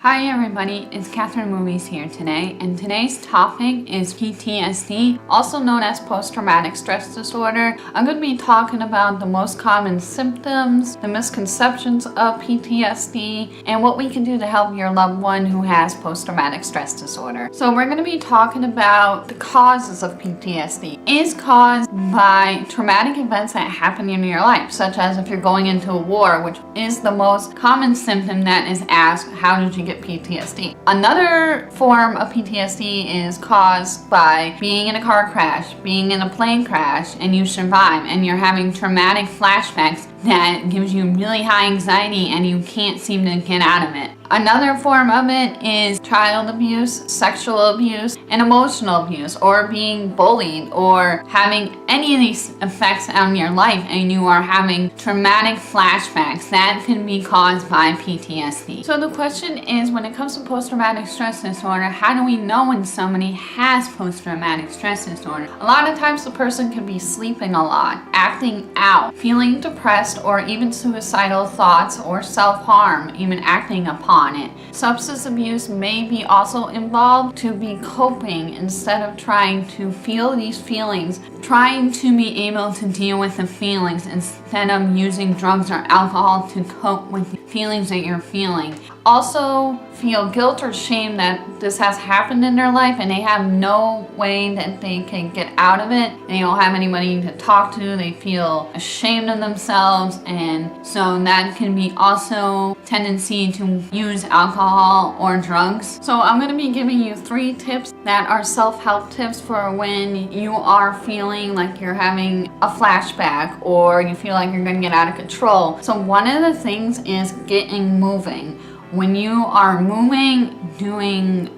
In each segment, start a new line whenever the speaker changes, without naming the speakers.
Hi everybody, it's Catherine Movies here today, and today's topic is PTSD, also known as post-traumatic stress disorder. I'm going to be talking about the most common symptoms, the misconceptions of PTSD, and what we can do to help your loved one who has post-traumatic stress disorder. So we're going to be talking about the causes of PTSD. It is caused by traumatic events that happen in your life, such as if you're going into a war, which is the most common symptom that is asked, how did you get PTSD? Another form of PTSD is caused by being in a car crash, being in a plane crash, and you survive, and you're having traumatic flashbacks that gives you really high anxiety and you can't seem to get out of it. Another form of it is child abuse, sexual abuse, and emotional abuse, or being bullied, or having any of these effects on your life and you are having traumatic flashbacks. That can be caused by PTSD. So the question is, when it comes to post-traumatic stress disorder, how do we know when somebody has post-traumatic stress disorder? A lot of times the person could be sleeping a lot, acting out, feeling depressed, or even suicidal thoughts or self-harm, even acting upon it. Substance abuse may be also involved, to be coping instead of trying to feel these feelings, trying to be able to deal with the feelings instead of using drugs or alcohol to cope with the feelings that you're feeling. Also feel guilt or shame that this has happened in their life and they have no way that they can get out of it. They don't have anybody to talk to. They feel ashamed of themselves, and so that can be also tendency to use alcohol or drugs. So I'm going to be giving you 3 tips that are self-help tips for when you are feeling like you're having a flashback or you feel like you're going to get out of control. So one of the things is getting moving. When you are moving, doing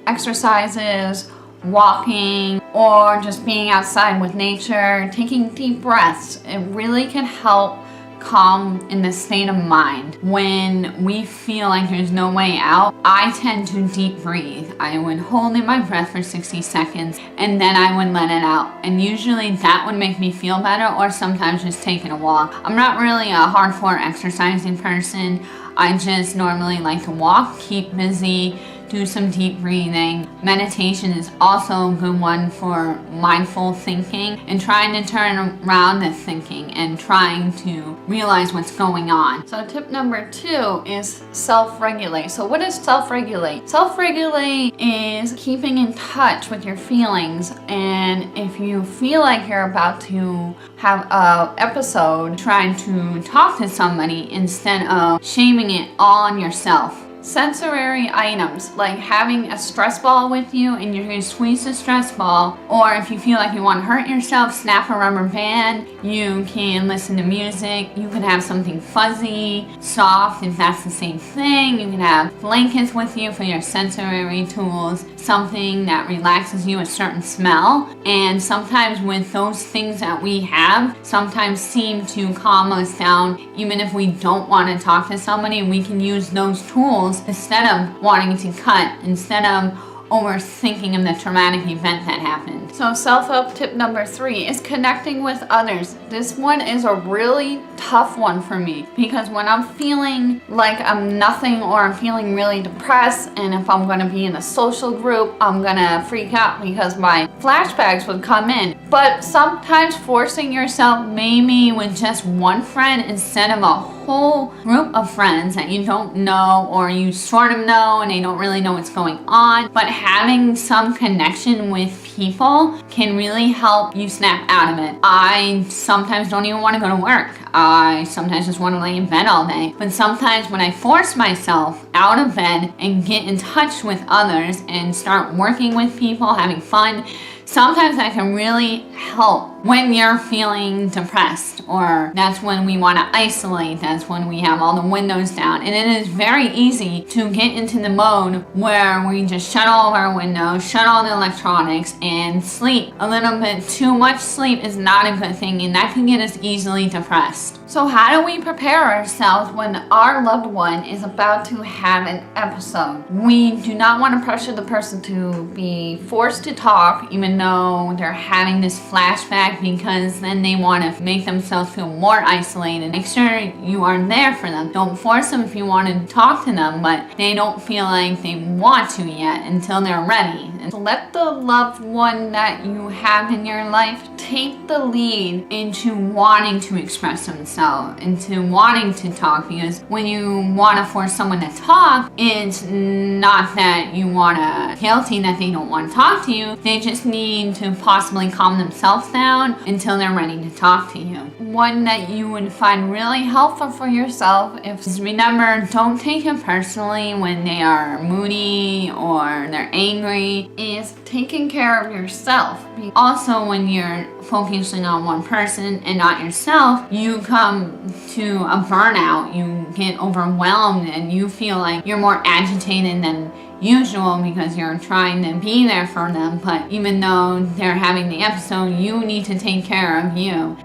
exercises, walking, or just being outside with nature, taking deep breaths, it really can help calm in the state of mind. When we feel like there's no way out, I tend to deep breathe. I would hold in my breath for 60 seconds and then I would let it out. And usually that would make me feel better, or sometimes just taking a walk. I'm not really a hardcore exercising person. I just normally like to walk, keep busy, do some deep breathing. Meditation is also a good one for mindful thinking and trying to turn around the thinking and trying to realize what's going on. So tip number 2 is self-regulate. So what is self-regulate? Self-regulate is keeping in touch with your feelings, and if you feel like you're about to have an episode, trying to talk to somebody instead of shaming it all on yourself. Sensory items, like having a stress ball with you and you're going to squeeze the stress ball, or if you feel like you want to hurt yourself, snap a rubber band. You can listen to music. You can have something fuzzy, soft, if that's the same thing. You can have blankets with you for your sensory tools, something that relaxes you, a certain smell. And sometimes with those things that we have, sometimes seem to calm us down, even if we don't want to talk to somebody. We can use those tools instead of wanting to cut, instead of overthinking of the traumatic event that happened. So self-help tip number 3 is connecting with others. This one is a really tough one for me, because when I'm feeling like I'm nothing, or I'm feeling really depressed, and if I'm going to be in a social group, I'm going to freak out because my flashbacks would come in. But sometimes forcing yourself maybe with just one friend instead of a whole group of friends that you don't know, or you sort of know and they don't really know what's going on, but having some connection with people can really help you snap out of it. I sometimes don't even want to go to work. I sometimes just want to lay in bed all day. But sometimes when I force myself out of bed and get in touch with others and start working with people, having fun, sometimes that can really help when you're feeling depressed, or that's when we want to isolate. That's when we have all the windows down. And it is very easy to get into the mode where we just shut all of our windows, shut all the electronics, and sleep. A little bit too much sleep is not a good thing, and that can get us easily depressed. So how do we prepare ourselves when our loved one is about to have an episode? We do not want to pressure the person to be forced to talk, even though they're having this flashback effect because then they want to make themselves feel more isolated. Make sure you are there for them. Don't force them if you want to talk to them, but they don't feel like they want to yet until they're ready. And let the loved one that you have in your life take the lead into wanting to express themselves, into wanting to talk, because when you want to force someone to talk, it's not that you want to guilty that they don't want to talk to you. They just need to possibly calm themselves down until they're ready to talk to you. One that you would find really helpful for yourself is remember, don't take it personally when they are moody or they're angry, is taking care of yourself. Also, when you're focusing on one person and not yourself, you come to a burnout, you get overwhelmed, and you feel like you're more agitated than usual because you're trying to be there for them, but even though they're having the episode, you need to take care of you.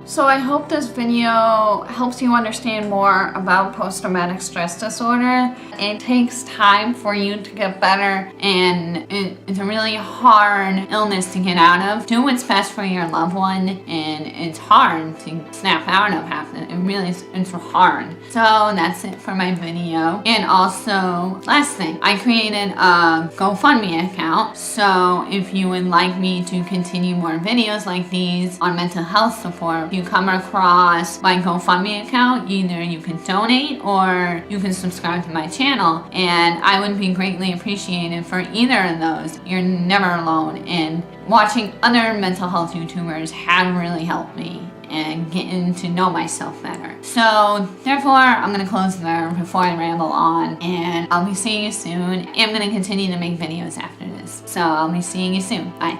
So I hope this video helps you understand more about post-traumatic stress disorder. It takes time for you to get better, and it's a really hard illness to get out of. Do what's best for your loved one, and it's hard to snap out of half it. It really is, it's hard. So that's it for my video. And also, last thing, I created a GoFundMe account. So if you would like me to continue more videos like these on mental health support, you come across my GoFundMe account, either you can donate or you can subscribe to my channel, and I would be greatly appreciated for either of those. You're never alone, and watching other mental health YouTubers have really helped me and getting to know myself better. So therefore, I'm gonna close there before I ramble on, and I'll be seeing you soon. I'm gonna continue to make videos after this, so I'll be seeing you soon. Bye.